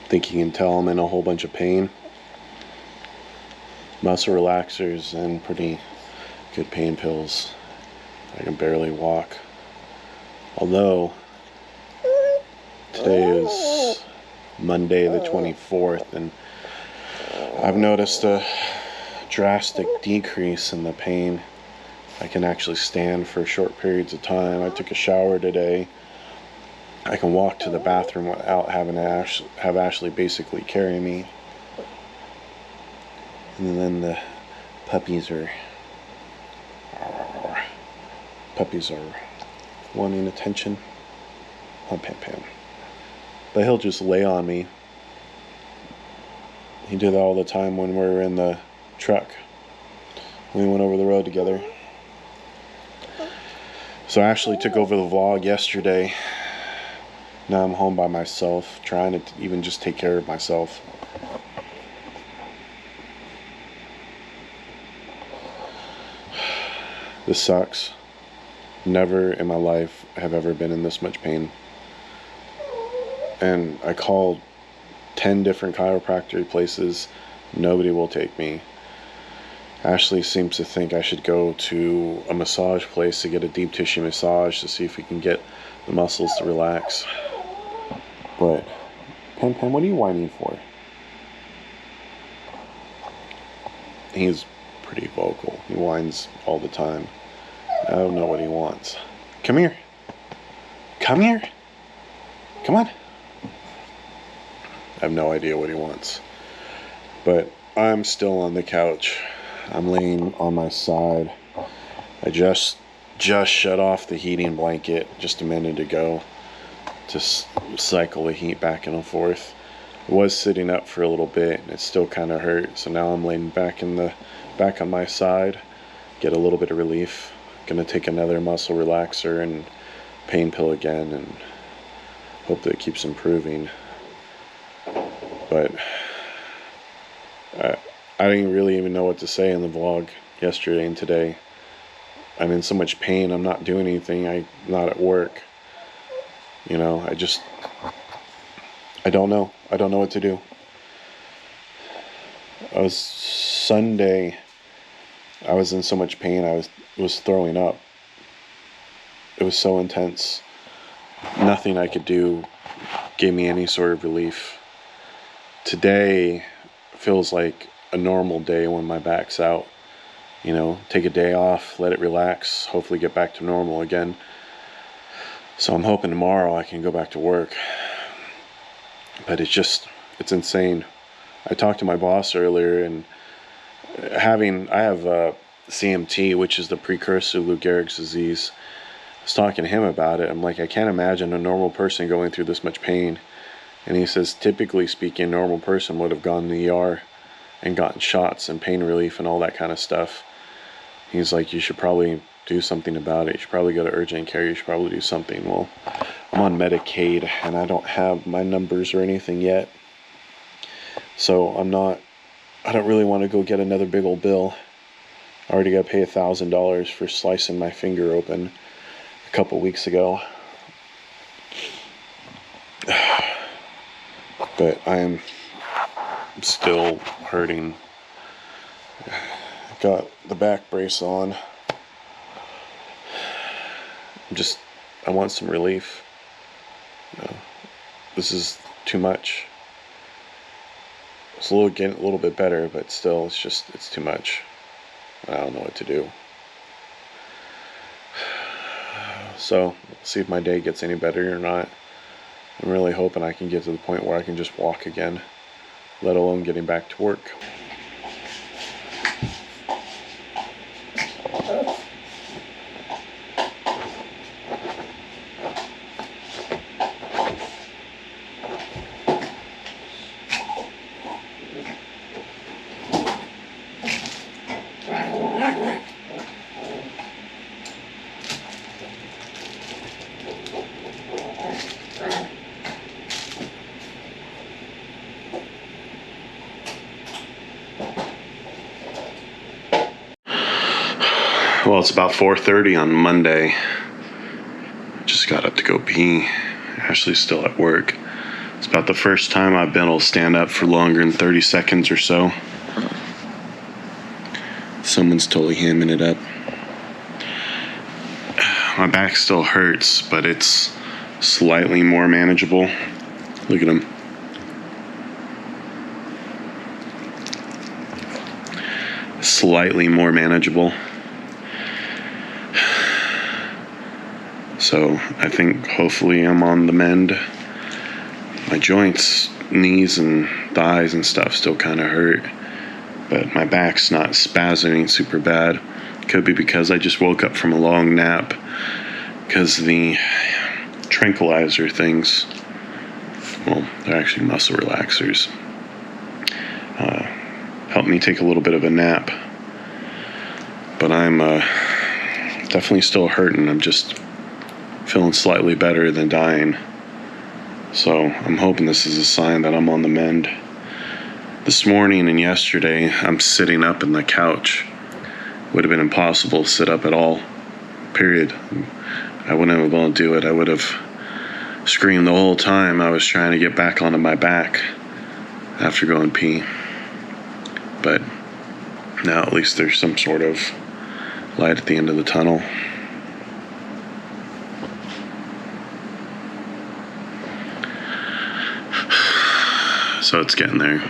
think you can tell I'm in a whole bunch of pain. Muscle relaxers and pretty good pain pills. I can barely walk. Although today is Monday the 24th, and I've noticed a drastic decrease in the pain. I can actually stand for short periods of time. I took a shower today. I can walk to the bathroom without having to have Ashley basically carry me. And then the puppies are wanting attention. Pam. But he'll just lay on me. He did that all the time when we were in the truck. We went over the road together. So Ashley took over the vlog yesterday. Now I'm home by myself, trying to even just take care of myself. This sucks. Never in my life have ever been in this much pain. And I called 10 different chiropractor places. Nobody will take me. Ashley seems to think I should go to a massage place to get a deep tissue massage to see if we can get the muscles to relax. But, Pam, what are you whining for? He's pretty vocal. He whines all the time. I don't know what he wants. Come here. Come here. Come on. I have no idea what he wants. But I'm still on the couch. I'm laying on my side. I just shut off the heating blanket just a minute ago to cycle the heat back and forth. I was sitting up for a little bit and it still kind of hurt. So now I'm laying back on my side, get a little bit of relief. Gonna take another muscle relaxer and pain pill again and hope that it keeps improving. But I didn't really even know what to say in the vlog yesterday and today. I'm in so much pain. I'm not doing anything. I'm not at work. You know, I don't know. I don't know what to do. Sunday, I was in so much pain. I was throwing up. It was so intense. Nothing I could do gave me any sort of relief. Today feels like a normal day when my back's out. You know, take a day off, let it relax, hopefully get back to normal again. So I'm hoping tomorrow I can go back to work. But it's insane. I talked to my boss earlier, and I have CMT, which is the precursor to Lou Gehrig's disease. I was talking to him about it. I'm like, I can't imagine a normal person going through this much pain. And he says, typically speaking, a normal person would have gone to the ER and gotten shots and pain relief and all that kind of stuff. He's like, you should probably do something about it. You should probably go to urgent care. You should probably do something. Well, I'm on Medicaid and I don't have my numbers or anything yet. So I don't really want to go get another big old bill. I already got to pay $1,000 for slicing my finger open a couple weeks ago. But I'm still hurting. Got the back brace on. I want some relief. You know, this is too much. It's getting a little bit better, but still, it's too much. I don't know what to do. So, we'll see if my day gets any better or not. I'm really hoping I can get to the point where I can just walk again, let alone getting back to work. Well, it's about 4:30 on Monday. Just got up to go pee. Ashley's still at work. It's about the first time I've been able to stand up for longer than 30 seconds or so. Someone's totally hamming it up. My back still hurts, but it's slightly more manageable. Look at him. Slightly more manageable. So I think hopefully I'm on the mend. My joints, knees and thighs and stuff still kind of hurt, but my back's not spasming super bad. Could be because I just woke up from a long nap, because the tranquilizer things, well, they're actually muscle relaxers, helped me take a little bit of a nap. But I'm definitely still hurting. I'm just feeling slightly better than dying. So I'm hoping this is a sign that I'm on the mend. This morning and yesterday, I'm sitting up in the couch. Would have been impossible to sit up at all, period. I wouldn't have been able to do it. I would have screamed the whole time I was trying to get back onto my back after going pee. But now at least there's some sort of light at the end of the tunnel. So it's getting there.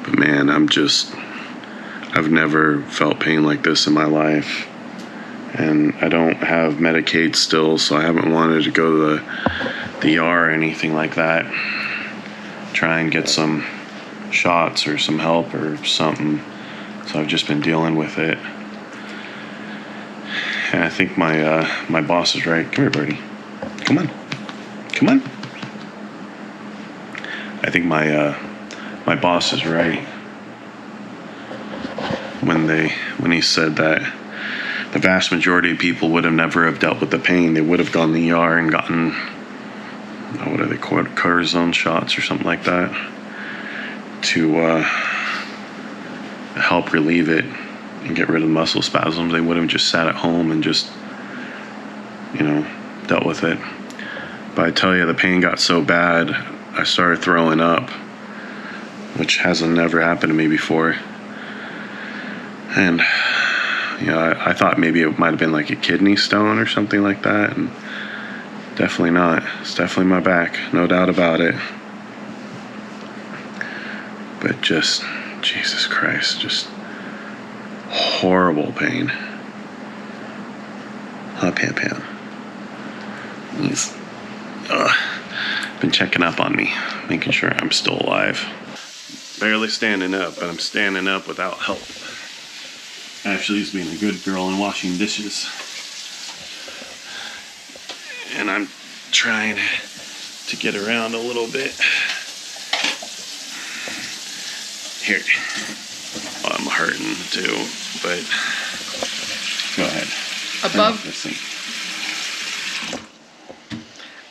But man, I've never felt pain like this in my life. And I don't have Medicaid still, so I haven't wanted to go to the ER or anything like that. Try and get some shots or some help or something. So I've just been dealing with it. And I think my boss is right. Come here, birdie. Come on. Come on. I think my boss is right when he said that the vast majority of people would have never have dealt with the pain. They would have gone to the ER and gotten, what are they, cortisone shots or something like that to help relieve it and get rid of the muscle spasms. They would have just sat at home and just, dealt with it. But I tell you, the pain got so bad, I started throwing up, which hasn't never happened to me before. And I thought maybe it might have been like a kidney stone or something like that, and definitely not. It's definitely my back, no doubt about it. But just, Jesus Christ, just horrible pain. Huh, Pam Pam? He's been checking up on me, making sure I'm still alive. Barely standing up, but I'm standing up without help. Actually, he's being a good girl and washing dishes. And I'm trying to get around a little bit. Here. Oh, I'm hurting too, but go ahead.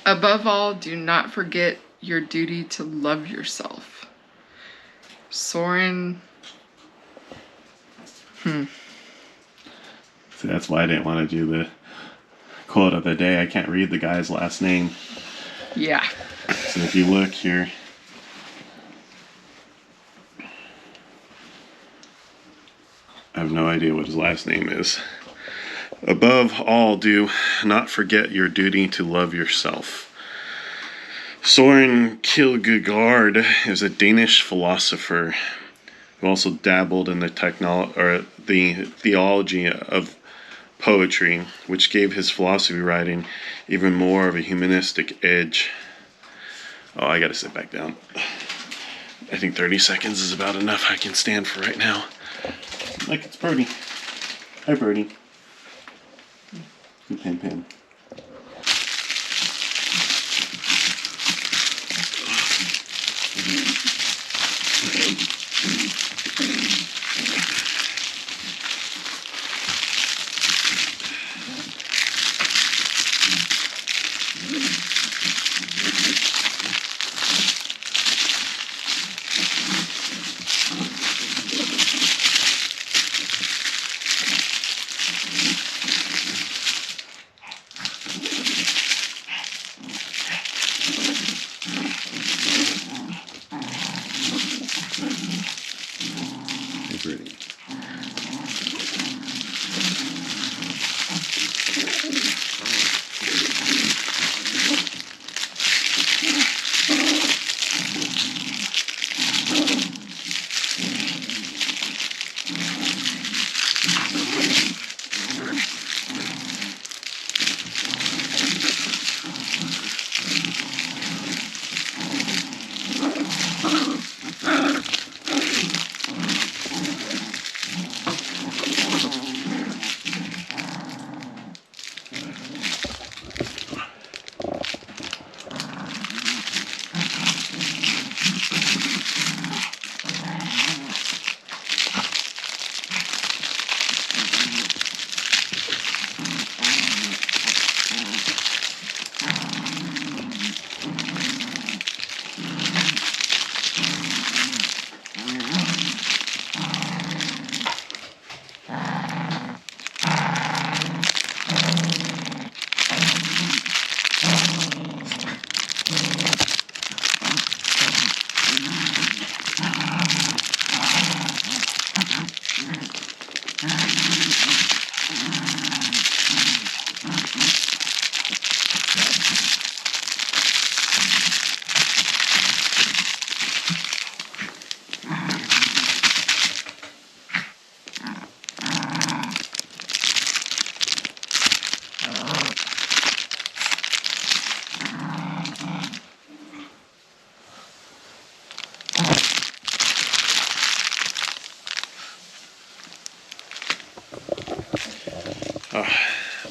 Above all, do not forget your duty to love yourself. Soren. See, that's why I didn't want to do the quote of the day. I can't read the guy's last name. Yeah. So if you look here, I have no idea what his last name is. Above all, do not forget your duty to love yourself. Soren Kierkegaard is a Danish philosopher who also dabbled in the theology of poetry, which gave his philosophy writing even more of a humanistic edge. Oh, I gotta sit back down. I think 30 seconds is about enough I can stand for right now. Like, it's Birdie. Hi, Birdie. Good Pam Pam.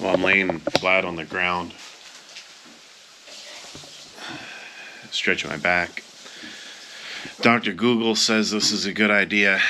Well, I'm laying flat on the ground, stretching my back. Dr. Google says this is a good idea.